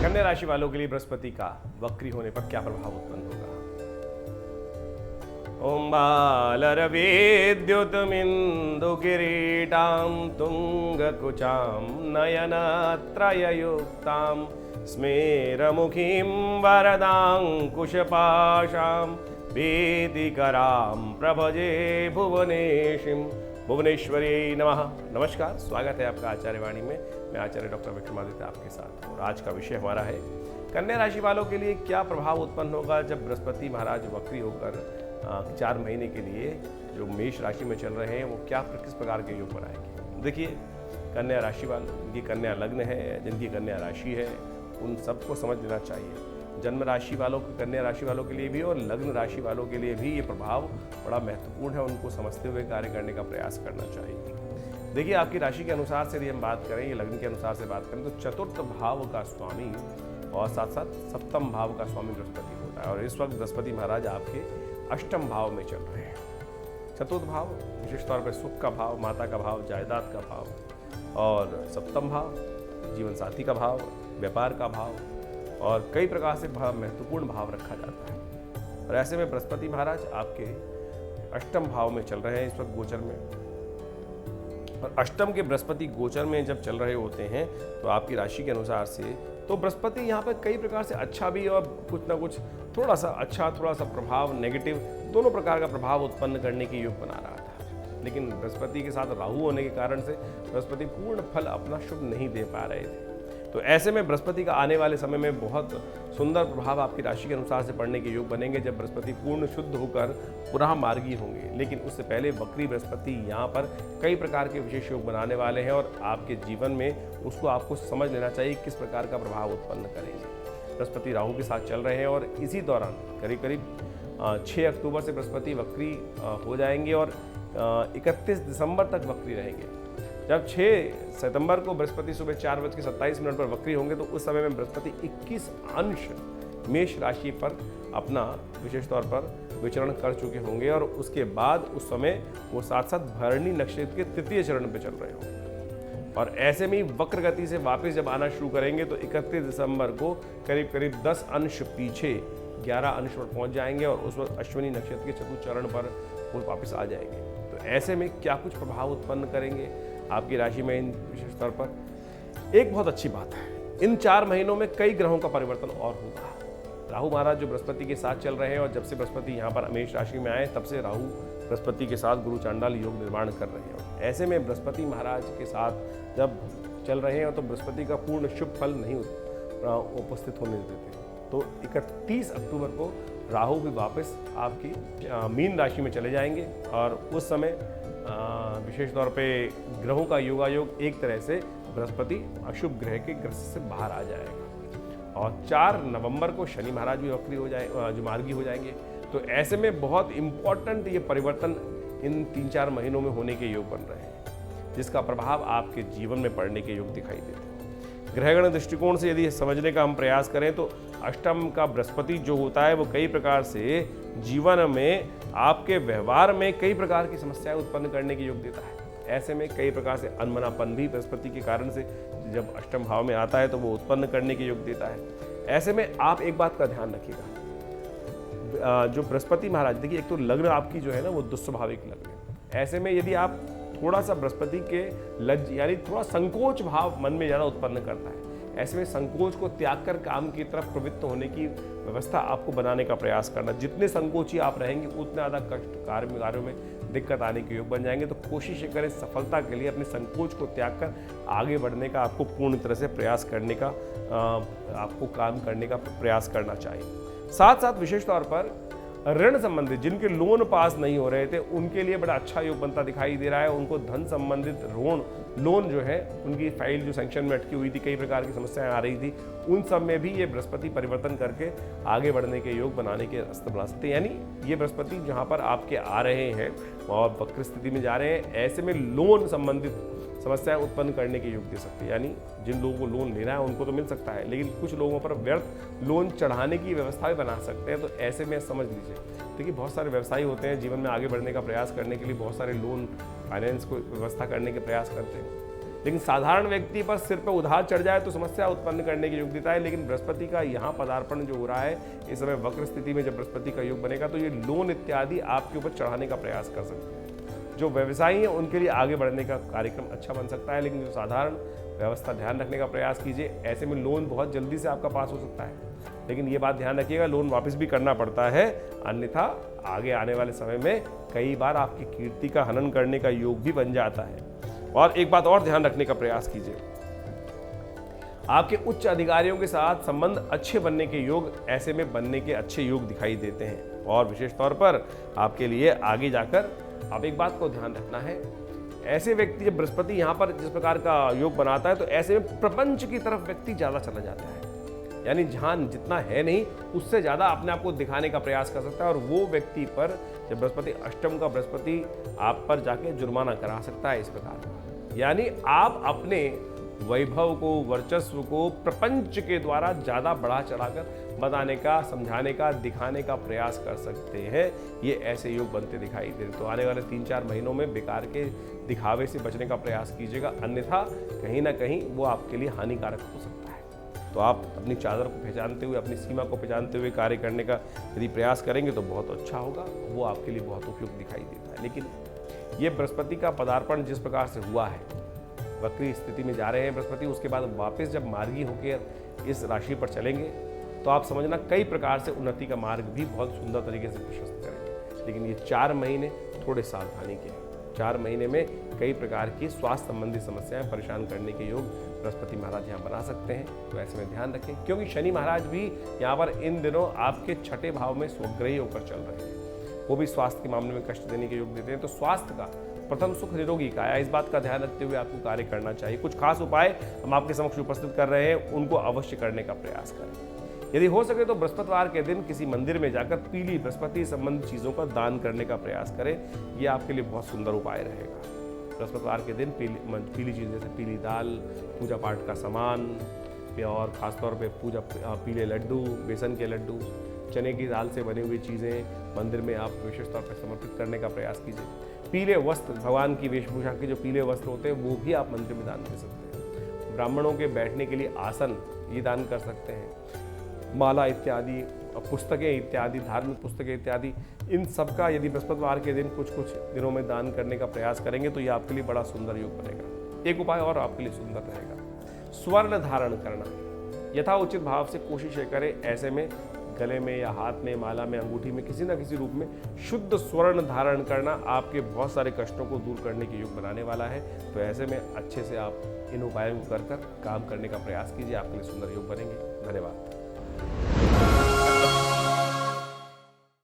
कन्या राशि वालों के लिए बृहस्पति का वक्री होने पर क्या प्रभाव उत्पन्न होगा। ओम बालरविद्युतमिन्दु किरीटां तुंगकुचां नयनत्रययुक्तां स्मेरमुखीं वरदांकुशपाशां भीतिकरां प्रभजे भुवनेशीं। भुवनेश्वरी नमः। नमस्कार, स्वागत है आपका आचार्यवाणी में। मैं आचार्य डॉक्टर विक्रमादित्य आपके साथ हूँ। और आज का विषय हमारा है कन्या राशि वालों के लिए क्या प्रभाव उत्पन्न होगा जब बृहस्पति महाराज वक्री होकर 4 महीने के लिए जो मेष राशि में चल रहे हैं वो किस प्रकार के योग बनाएंगे। देखिए, कन्या राशि वालों, जिनकी कन्या लग्न है, जिनकी कन्या राशि है, उन सबको समझ लेना चाहिए। जन्म राशि वालों की, कन्या राशि वालों के लिए भी और लग्न राशि वालों के लिए भी ये प्रभाव बड़ा महत्वपूर्ण है। उनको समझते हुए कार्य करने का प्रयास करना चाहिए। देखिए, आपकी राशि के अनुसार से यदि हम बात करें, ये लग्न के अनुसार से बात करें, तो चतुर्थ भाव का स्वामी और साथ साथ सप्तम भाव का स्वामी बृहस्पति होता है। और इस वक्त बृहस्पति महाराज आपके अष्टम भाव में चल रहे हैं। चतुर्थ भाव विशेष तौर पर सुख का भाव, माता का भाव, जायदाद का भाव, और सप्तम भाव जीवन साथी का भाव, व्यापार का भाव, और कई प्रकार से महत्वपूर्ण भाव रखा जाता है। और ऐसे में बृहस्पति महाराज आपके अष्टम भाव में चल रहे हैं इस वक्त गोचर में। और अष्टम के बृहस्पति गोचर में जब चल रहे होते हैं तो आपकी राशि के अनुसार से तो बृहस्पति यहाँ पर कई प्रकार से अच्छा भी और कुछ ना कुछ थोड़ा सा अच्छा, थोड़ा सा प्रभाव नेगेटिव, दोनों प्रकार का प्रभाव उत्पन्न करने के योग बना रहा था। लेकिन बृहस्पति के साथ राहु होने के कारण से बृहस्पति पूर्ण फल अपना शुभ नहीं दे पा रहे थे। तो ऐसे में बृहस्पति का आने वाले समय में बहुत सुंदर प्रभाव आपकी राशि के अनुसार से पड़ने के योग बनेंगे जब बृहस्पति पूर्ण शुद्ध होकर पुनः मार्गी होंगे। लेकिन उससे पहले वक्री बृहस्पति यहाँ पर कई प्रकार के विशेष योग बनाने वाले हैं और आपके जीवन में उसको आपको समझ लेना चाहिए किस प्रकार का प्रभाव उत्पन्न करेंगे। बृहस्पति राहु के साथ चल रहे हैं और इसी दौरान करीब करीब 6 अक्टूबर से बृहस्पति वक्री हो जाएंगे और 31 दिसंबर तक वक्री रहेंगे। जब 6 सितंबर को बृहस्पति सुबह 4:27 पर वक्री होंगे तो उस समय में बृहस्पति 21 अंश मेष राशि पर अपना विशेष तौर पर विचरण कर चुके होंगे और उसके बाद उस समय वो साथ साथ भरणी नक्षत्र के तृतीय चरण पर चल रहे होंगे। और ऐसे में वक्र गति से वापस जब आना शुरू करेंगे तो 31 दिसंबर को करीब करीब 10 अंश पीछे 11 अंश पर पहुंच जाएंगे और उस वक्त अश्विनी नक्षत्र के चतुर्थ चरण पर वो वापस आ जाएंगे। तो ऐसे में क्या कुछ प्रभाव उत्पन्न करेंगे आपकी राशि में इन विशेष तौर पर। एक बहुत अच्छी बात है, इन 4 महीनों में कई ग्रहों का परिवर्तन और होगा। राहु महाराज जो बृहस्पति के साथ चल रहे हैं और जब से बृहस्पति यहाँ पर मेष राशि में आए तब से राहु बृहस्पति के साथ गुरु चांडाल योग निर्माण कर रहे हैं। ऐसे में बृहस्पति महाराज के साथ जब चल रहे हैं तो बृहस्पति का पूर्ण शुभ फल नहीं उपस्थित होने देते। तो 31 अक्टूबर को राहु भी वापस आपकी मीन राशि में चले जाएंगे और उस समय विशेष तौर पे ग्रहों का योगायोग एक तरह से बृहस्पति अशुभ ग्रह के ग्रस्त से बाहर आ जाएगा। और 4 नवंबर को शनि महाराज भी वक्री हो जाए, जो मार्गी हो जाएंगे। तो ऐसे में बहुत इंपॉर्टेंट ये परिवर्तन इन 3-4 महीनों में होने के योग बन रहे हैं जिसका प्रभाव आपके जीवन में पड़ने के योग दिखाई देते हैं। ग्रहगण दृष्टिकोण से यदि समझने का हम प्रयास करें तो अष्टम का बृहस्पति जो होता है वो कई प्रकार से जीवन में आपके व्यवहार में कई प्रकार की समस्याएं उत्पन्न करने के योग देता है। ऐसे में कई प्रकार से अनमनापन भी बृहस्पति के कारण से जब अष्टम भाव में आता है तो वो उत्पन्न करने के योग देता है। ऐसे में आप एक बात का ध्यान रखिएगा, जो बृहस्पति महाराज, देखिए एक तो लग्न आपकी जो है ना वो दुस्वाभाविक लग्न है। ऐसे में यदि आप थोड़ा सा बृहस्पति के यानी थोड़ा संकोच भाव मन में ज़्यादा उत्पन्न करता है, ऐसे में संकोच को त्याग कर काम की तरफ प्रवृत्त होने की व्यवस्था आपको बनाने का प्रयास करना। जितने संकोची आप रहेंगे उतने ज़्यादा कष्ट कार्यों में दिक्कत आने के योग बन जाएंगे। तो कोशिश करें सफलता के लिए अपने संकोच को त्याग कर आगे बढ़ने का, आपको पूर्ण तरह से प्रयास करने का, आपको काम करने का प्रयास करना चाहिए। साथ साथ विशेष तौर पर ऋण संबंधित जिनके लोन पास नहीं हो रहे थे उनके लिए बड़ा अच्छा योग बनता दिखाई दे रहा है। उनको धन संबंधित लोन जो है, उनकी फाइल जो सैंक्शन में अटकी हुई थी, कई प्रकार की समस्याएं आ रही थी, उन सब में भी ये बृहस्पति परिवर्तन करके आगे बढ़ने के योग बनाने के रास्ते बढ़ा सकते हैं। यानी ये बृहस्पति जहाँ पर आपके आ रहे हैं और वक्र स्थिति में जा रहे हैं, ऐसे में लोन संबंधित समस्याएं उत्पन्न करने के योग दे सकती है। यानी जिन लोगों को लोन लेना है उनको तो मिल सकता है, लेकिन कुछ लोगों पर व्यर्थ लोन चढ़ाने की व्यवस्था भी बना सकते हैं। तो ऐसे में समझ लीजिए, देखिए बहुत सारे व्यवसायी होते हैं, जीवन में आगे बढ़ने का प्रयास करने के लिए बहुत सारे लोन फाइनेंस को व्यवस्था करने के प्रयास करते हैं, लेकिन साधारण व्यक्ति पर सिर पर उधार चढ़ जाए तो समस्या उत्पन्न करने के योग देता है। लेकिन बृहस्पति का यहाँ पदार्पण जो हो रहा है इस समय वक्र स्थिति में, जब बृहस्पति का योग बनेगा तो ये लोन इत्यादि आपके ऊपर चढ़ाने का प्रयास कर सकते हैं। जो व्यवसायी हैं उनके लिए आगे बढ़ने का कार्यक्रम अच्छा बन सकता है, लेकिन जो साधारण व्यवस्था ध्यान रखने का प्रयास कीजिए। ऐसे में लोन बहुत जल्दी से आपका पास हो सकता है, लेकिन ये बात ध्यान रखिएगा लोन वापस भी करना पड़ता है, अन्यथा आगे आने वाले समय में कई बार आपकी कीर्ति का हनन करने का योग भी बन जाता है। और एक बात और ध्यान रखने का प्रयास कीजिए, आपके उच्च अधिकारियों के साथ संबंध अच्छे बनने के योग ऐसे में बनने के अच्छे योग दिखाई देते हैं। और विशेष तौर पर आपके लिए आगे जाकर अब एक बात को ध्यान रखना है, ऐसे व्यक्ति जब बृहस्पति यहाँ पर जिस प्रकार का योग बनाता है तो ऐसे में प्रपंच की तरफ व्यक्ति ज़्यादा चला जाता है, यानी जहाँ जितना है नहीं उससे ज़्यादा अपने आप को दिखाने का प्रयास कर सकता है। और वो व्यक्ति पर जब बृहस्पति अष्टम का बृहस्पति आप पर जाके जुर्माना करा सकता है इस प्रकार, यानी आप अपने वैभव को, वर्चस्व को प्रपंच के द्वारा ज़्यादा बढ़ा चढ़ाकर बताने का, समझाने का, दिखाने का प्रयास कर सकते हैं। ये ऐसे योग बनते दिखाई दे। तो आने वाले 3-4 महीनों में बेकार के दिखावे से बचने का प्रयास कीजिएगा, अन्यथा कहीं ना कहीं वो आपके लिए हानिकारक हो सकता है। तो आप अपनी चादर को पहचानते हुए, अपनी सीमा को पहचानते हुए कार्य करने का यदि प्रयास करेंगे तो बहुत अच्छा होगा, वो आपके लिए बहुत उपयुक्त दिखाई देता है। लेकिन ये बृहस्पति का पदार्पण जिस प्रकार से हुआ है, वक्री स्थिति में जा रहे हैं बृहस्पति, उसके बाद वापस जब मार्गी होकर इस राशि पर चलेंगे तो आप समझना कई प्रकार से उन्नति का मार्ग भी बहुत सुंदर तरीके से प्रशस्त करेंगे। लेकिन ये 4 महीने थोड़े सावधानी के हैं। 4 महीने में कई प्रकार की स्वास्थ्य संबंधी समस्याएं परेशान करने के योग बृहस्पति महाराज यहाँ बना सकते हैं। तो ऐसे में ध्यान रखें, क्योंकि शनि महाराज भी यहाँ पर इन दिनों आपके 6ठे भाव में स्वग्रही होकर चल रहे हैं, वो भी स्वास्थ्य के मामले में कष्ट देने के योग देते हैं। तो स्वास्थ्य का प्रथम सुख निरोगी काया, इस बात का ध्यान रखते हुए आपको कार्य करना चाहिए। कुछ खास उपाय हम आपके समक्ष उपस्थित कर रहे हैं, उनको अवश्य करने का प्रयास करें। यदि हो सके तो बृहस्पतिवार के दिन किसी मंदिर में जाकर पीली बृहस्पति संबंधित चीज़ों का दान करने का प्रयास करें, ये आपके लिए बहुत सुंदर उपाय रहेगा। बृहस्पतिवार के दिन पीली चीज़ जैसे पीली दाल, पूजा पाठ का सामान, और ख़ासतौर पे पीले लड्डू, बेसन के लड्डू, चने की दाल से बनी हुई चीज़ें मंदिर में आप विशेष तौर पर समर्पित करने का प्रयास कीजिए। पीले वस्त्र, भगवान की वेशभूषा के जो पीले वस्त्र होते हैं वो भी आप मंदिर में दान दे सकते हैं। ब्राह्मणों के बैठने के लिए आसन ये दान कर सकते हैं। माला इत्यादि, पुस्तकें इत्यादि, धार्मिक पुस्तकें इत्यादि, इन सब का यदि बृहस्पतिवार के दिन कुछ दिनों में दान करने का प्रयास करेंगे तो ये आपके लिए बड़ा सुंदर योग बनेगा। एक उपाय और आपके लिए सुंदर रहेगा, स्वर्ण धारण करना। यथाउचित भाव से कोशिश करें ऐसे में गले में या हाथ में, माला में, अंगूठी में, किसी न किसी रूप में शुद्ध स्वर्ण धारण करना आपके बहुत सारे कष्टों को दूर करने के योग बनाने वाला है। तो ऐसे में अच्छे से आप इन उपायों को कर काम करने का प्रयास कीजिए, आपके लिए सुंदर योग बनेंगे। धन्यवाद।